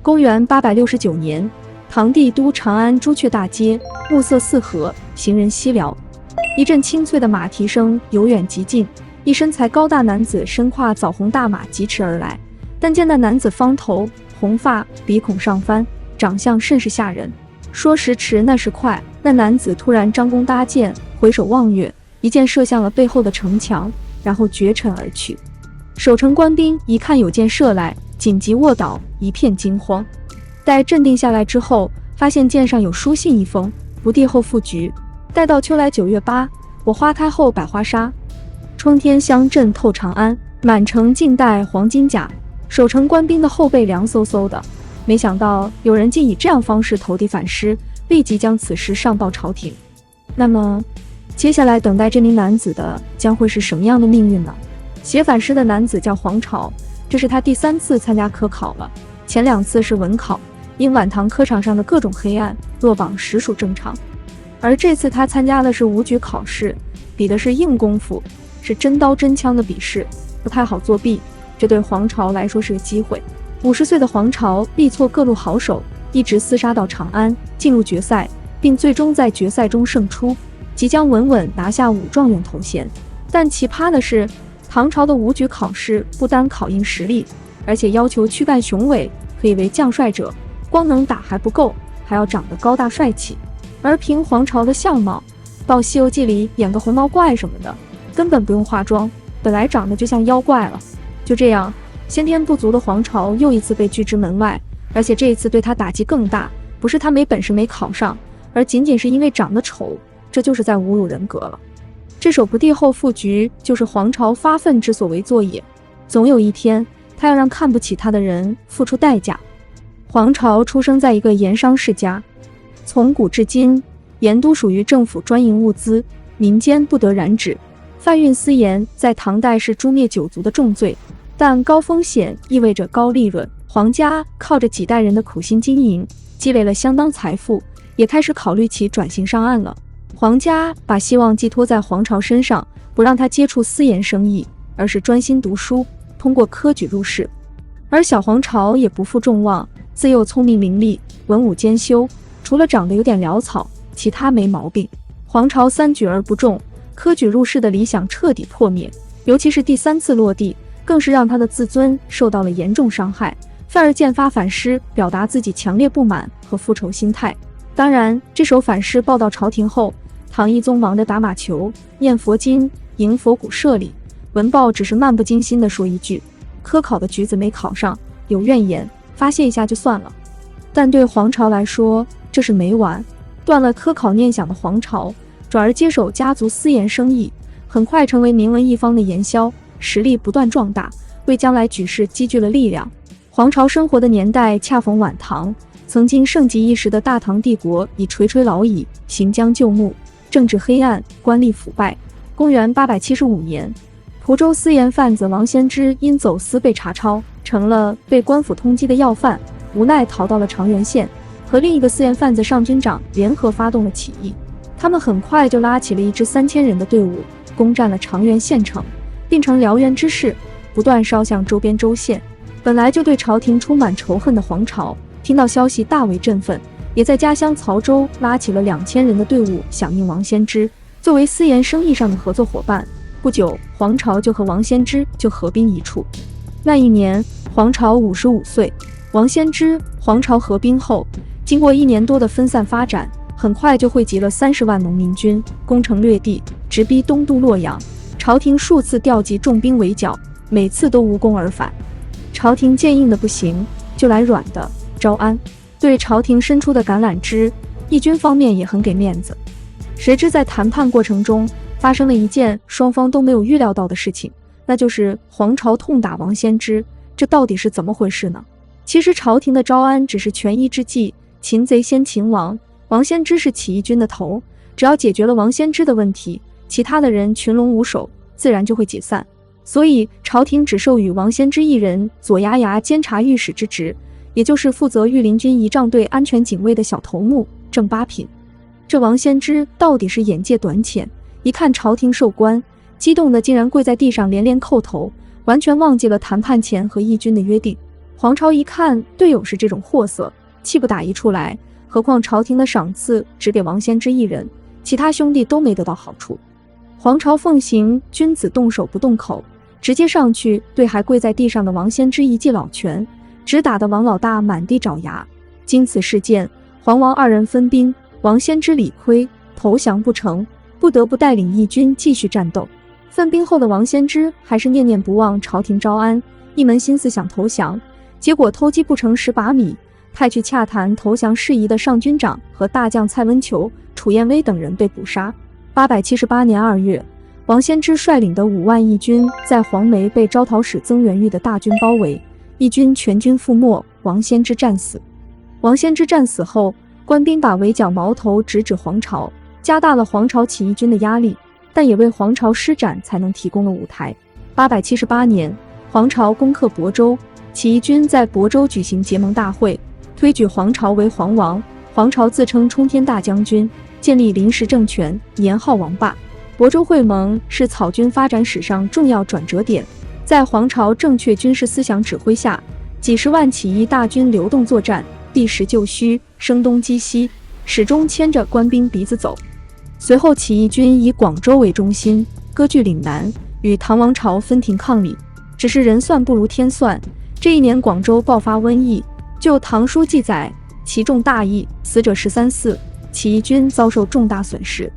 公元869年，唐帝都长安朱雀大街，暮色四合，行人稀寥。一阵清脆的马蹄声由远及近，一身材高大男子身跨枣红大马疾驰而来。但见那男子方头红发，鼻孔上翻，长相甚是吓人。说时迟，那时快，那男子突然张弓搭箭，回首望月，一箭射向了背后的城墙，然后绝尘而去。守城官兵一看有箭射来，紧急卧倒，一片惊慌。待镇定下来之后，发现箭上有书信一封，不帝后复局。待到秋来9月8，我花开后百花杀，冲天香震透长安，满城尽带黄金甲。守城官兵的后背凉飕飕的，没想到有人竟以这样方式投递反诗，立即将此事上报朝廷。那么接下来等待这名男子的将会是什么样的命运呢？写反诗的男子叫黄巢，这是他第3次参加科考了，前2次是文考，因晚唐科场上的各种黑暗，落榜实属正常。而这次他参加的是武举考试，比的是硬功夫，是真刀真枪的比试，不太好作弊，这对黄巢来说是个机会。50岁的黄巢力挫各路好手，一直厮杀到长安，进入决赛，并最终在决赛中胜出，即将稳稳拿下武状元头衔。但奇葩的是，唐朝的武举考试不单考验实力，而且要求躯干雄伟，可以为将帅者，光能打还不够，还要长得高大帅气。而凭黄巢的相貌，到《西游记》里演个红毛怪什么的，根本不用化妆，本来长得就像妖怪了。就这样，先天不足的黄巢又一次被拒之门外，而且这一次对他打击更大，不是他没本事没考上，而仅仅是因为长得丑，这就是在侮辱人格了。这首不帝后复局就是黄巢发愤之所为作也，总有一天他要让看不起他的人付出代价。黄巢出生在一个盐商世家，从古至今，盐都属于政府专营物资，民间不得染指。贩运私盐在唐代是诛灭9族的重罪，但高风险意味着高利润。黄家靠着几代人的苦心经营，积累了相当财富，也开始考虑起转型上岸了。黄家把希望寄托在黄巢身上，不让他接触私盐生意，而是专心读书，通过科举入仕。而小黄巢也不负众望，自幼聪明伶俐，文武兼修，除了长得有点潦草，其他没毛病。黄巢3举而不中，科举入仕的理想彻底破灭，尤其是第3次落地，更是让他的自尊受到了严重伤害，反而剑发反诗，表达自己强烈不满和复仇心态。当然，这首反诗报到朝廷后，唐懿宗忙着打马球、念佛经、迎佛骨舍利，文报只是漫不经心地说一句：科考的举子没考上，有怨言，发泄一下就算了。但对黄巢来说，这是没完。断了科考念想的黄巢，转而接手家族私盐生意，很快成为名闻一方的盐枭，实力不断壮大，为将来举事积聚了力量。黄巢生活的年代恰逢晚唐，曾经盛极一时的大唐帝国已垂垂老矣，行将就木，政治黑暗，官吏腐败。公元875年，蒲州私盐贩子王先知因走私被查抄，成了被官府通缉的要犯，无奈逃到了长垣县，和另一个私盐贩子上军长联合发动了起义。他们很快就拉起了一支3000人的队伍，攻占了长垣县城，并成燎原之势，不断烧向周边州县。本来就对朝廷充满仇恨的黄巢，听到消息大为振奋，也在家乡曹州拉起了2000人的队伍，响应王先知，作为私盐生意上的合作伙伴。不久，黄巢就和王先知合兵一处。那一年，黄巢55岁，王先知、黄巢合兵后，经过1年多的分散发展，很快就汇集了30万农民军，攻城略地，直逼东都洛阳。朝廷数次调集重兵围剿，每次都无功而返。朝廷见硬的不行，就来软的，招安。对朝廷伸出的橄榄枝，义军方面也很给面子。谁知在谈判过程中，发生了一件双方都没有预料到的事情，那就是黄巢痛打王先知。这到底是怎么回事呢？其实朝廷的招安只是权宜之计，擒贼先擒王。王先知是起义军的头，只要解决了王先知的问题，其他的人群龙无首，自然就会解散。所以朝廷只授予王先知一人左牙牙监察御史之职，也就是负责御林军仪仗队安全警卫的小头目，正八品。这王先知到底是眼界短浅，一看朝廷授官，激动的竟然跪在地上连连叩头，完全忘记了谈判前和义军的约定。黄巢一看队友是这种货色，气不打一处来，何况朝廷的赏赐只给王仙芝一人，其他兄弟都没得到好处。黄巢奉行君子动手不动口，直接上去对还跪在地上的王仙芝一记老拳，直打得王老大满地找牙。经此事件，黄王二人分兵，王仙芝理亏，投降不成，不得不带领义军继续战斗。分兵后的王仙芝还是念念不忘朝廷招安，一门心思想投降，结果偷鸡不成蚀把米，派去洽谈投降事宜的上军长和大将蔡温求、楚彦威等人被捕杀。878年2月，王仙芝率领的5万义军在黄梅被招讨使曾元玉的大军包围，义军全军覆没，王仙芝战死。王仙芝战死后，官兵把围剿矛头直指黄巢，加大了黄巢起义军的压力，但也为黄巢施展才能提供了舞台。878年，黄巢攻克亳州，起义军在亳州举行结盟大会，推举黄巢为黄王，黄巢自称冲天大将军，建立临时政权，年号王霸。亳州会盟是草军发展史上重要转折点，在黄巢正确军事思想指挥下，几十万起义大军流动作战，避实就虚，声东击西，始终牵着官兵鼻子走。随后起义军以广州为中心，割据岭南，与唐王朝分庭抗礼。只是人算不如天算，这一年广州爆发瘟疫，就唐书记载，其中大疫，死者13四，起义军遭受重大损失。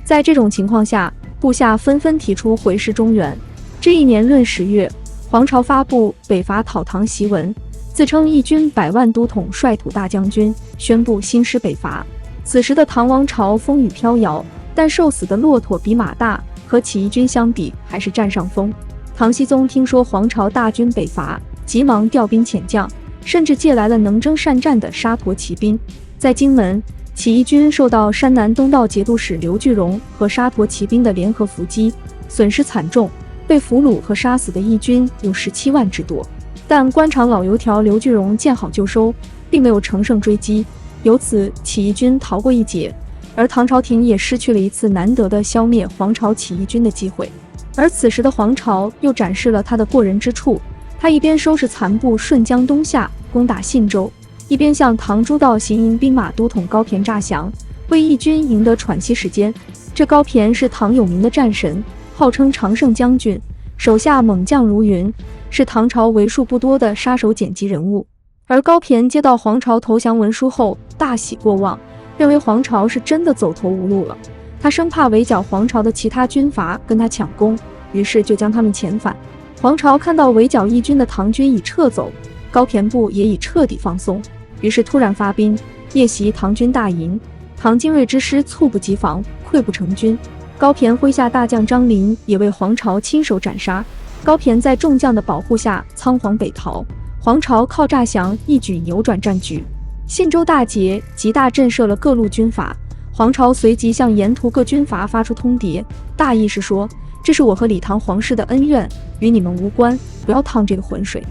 在这种情况下，部下纷纷提出回师中原。这一年闰10月，黄巢发布北伐讨唐檄文，自称义军100万都统率土大将军，宣布兴师北伐。此时的唐王朝风雨飘摇，但瘦死的骆驼比马大，和起义军相比还是占上风。唐僖宗听说黄巢大军北伐，急忙调兵遣将，甚至借来了能征善战的沙陀骑兵。在荆门，起义军受到山南东道节度使刘巨荣和沙陀骑兵的联合伏击，损失惨重，被俘虏和杀死的义军有17万之多。但官场老油条刘巨荣见好就收，并没有乘胜追击，由此起义军逃过一劫，而唐朝廷也失去了一次难得的消灭黄巢起义军的机会。而此时的黄巢又展示了他的过人之处，他一边收拾残部顺江东下攻打信州，一边向唐诸道行营兵马都统高骈诈降，为义军赢得喘息时间。这高骈是唐有名的战神，号称常胜将军，手下猛将如云，是唐朝为数不多的杀手锏级人物。而高骈接到黄巢投降文书后大喜过望，认为黄巢是真的走投无路了，他生怕围剿黄巢的其他军阀跟他抢功，于是就将他们遣返。黄巢看到围剿义军的唐军已撤走，高骈部也已彻底放松，于是突然发兵夜袭唐军大营，唐精锐之师猝不及防，溃不成军。高骈麾下大将张林也为黄巢亲手斩杀，高骈在众将的保护下仓皇北逃，黄巢靠诈降一举扭转战局。信州大捷极大震慑了各路军阀，黄巢随即向沿途各军阀发出通牒，大意是说，这是我和李唐皇室的恩怨，与你们无关，不要趟这个浑水。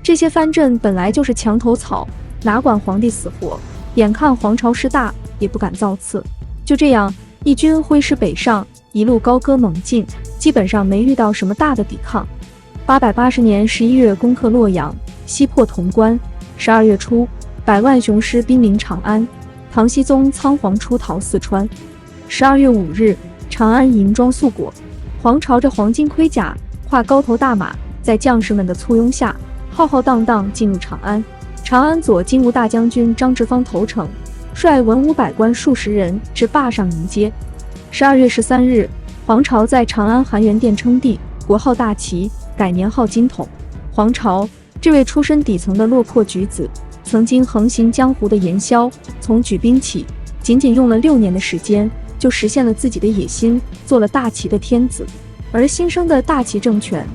这些藩镇本来就是墙头草，哪管皇帝死活，眼看黄巢势大，也不敢造次。就这样，义军挥师北上，一路高歌猛进，基本上没遇到什么大的抵抗。880年11月攻克洛阳，西破潼关。12月初，100万雄师兵临长安，唐僖宗仓皇出逃四川。12月5日，长安银装素裹，黄巢着黄金盔甲，跨高头大马，在将士们的簇拥下，浩浩荡荡进入长安。长安左金吾大将军张直方投诚，率文武百官数十人至坝上迎接。12月13日，黄巢在长安含元殿称帝，国号大齐，改年号金统。黄巢这位出身底层的落魄举子，曾经横行江湖的严萧，从举兵起，仅仅用了6年的时间，就实现了自己的野心，做了大齐的天子。而新生的大齐政权，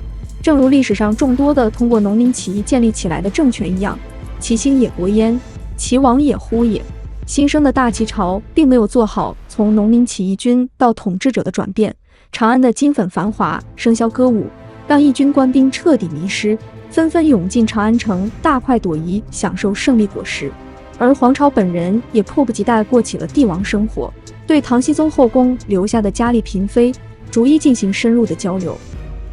正如历史上众多的通过农民起义建立起来的政权一样，其兴也勃焉，其亡也忽也。新生的大齐朝并没有做好从农民起义军到统治者的转变，长安的金粉繁华，笙箫歌舞，让义军官兵彻底迷失，纷纷涌进长安城，大快朵颐，享受胜利果实。而黄巢本人也迫不及待过起了帝王生活，对唐僖宗后宫留下的佳丽嫔妃逐一进行深入的交流。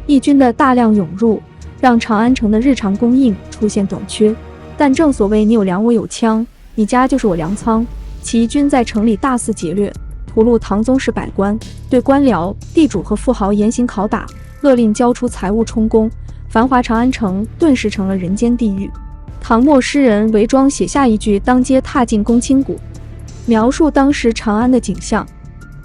义军的大量涌入，让长安城的日常供应出现短缺。但正所谓你有粮我有枪，你家就是我粮仓。起义军在城里大肆劫掠，屠戮唐宗室百官，对官僚、地主和富豪严刑拷打，勒令交出财物充公。繁华长安城顿时成了人间地狱。唐末诗人韦庄写下一句“当街踏进公卿谷”，描述当时长安的景象。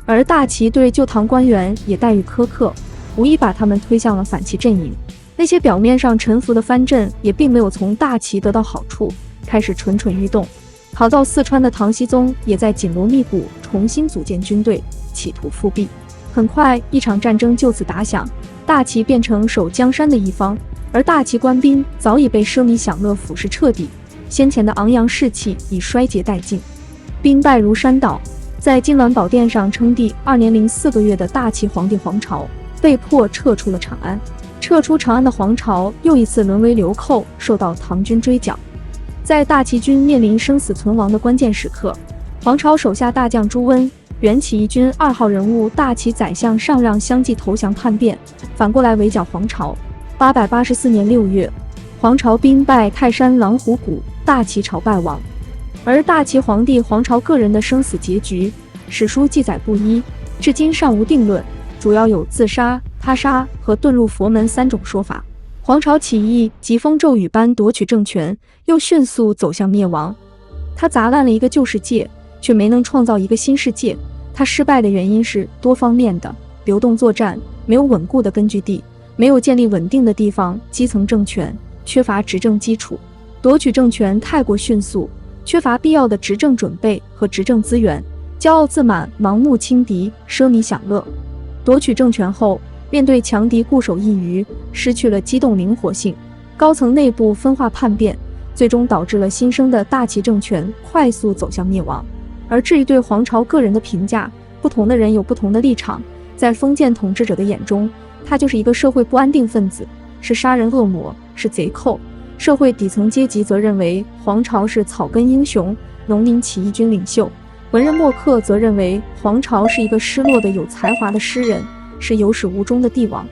而大齐对旧唐官员也待遇苛刻，无疑把他们推向了反齐阵营。那些表面上臣服的藩镇也并没有从大齐得到好处，开始蠢蠢欲动。逃到四川的唐僖宗也在紧锣密鼓重新组建军队，企图复辟。很快，一场战争就此打响，大齐变成守江山的一方，而大齐官兵早已被奢靡享乐腐蚀彻底，先前的昂扬士气已衰竭殆尽，兵败如山倒。在金銮宝殿上称帝2年零4个月的大齐皇帝黄巢被迫撤出了长安。撤出长安的黄巢又一次沦为流寇，受到唐军追剿。在大齐军面临生死存亡的关键时刻，黄巢手下大将朱温、原起义军2号人物大齐宰相上让相继投降叛变，反过来围剿黄巢。884年6月，黄巢兵败泰山狼虎谷，大齐朝败亡。而大齐皇帝黄巢个人的生死结局，史书记载不一，至今尚无定论，主要有自杀、他杀和遁入佛门3种说法。黄巢起义疾风骤雨般夺取政权，又迅速走向灭亡。他砸烂了一个旧世界，却没能创造一个新世界。他失败的原因是多方面的：流动作战，没有稳固的根据地，没有建立稳定的地方基层政权，缺乏执政基础，夺取政权太过迅速，缺乏必要的执政准备和执政资源，骄傲自满，盲目轻敌，奢靡享乐。夺取政权后，面对强敌固守一隅，失去了机动灵活性，高层内部分化叛变，最终导致了新生的大齐政权快速走向灭亡。而至于对黄巢个人的评价，不同的人有不同的立场。在封建统治者的眼中，他就是一个社会不安定分子，是杀人恶魔，是贼寇。社会底层阶级则认为黄巢是草根英雄、农民起义军领袖，文人墨客则认为黄巢是一个失落的有才华的诗人，是有始无终的帝王。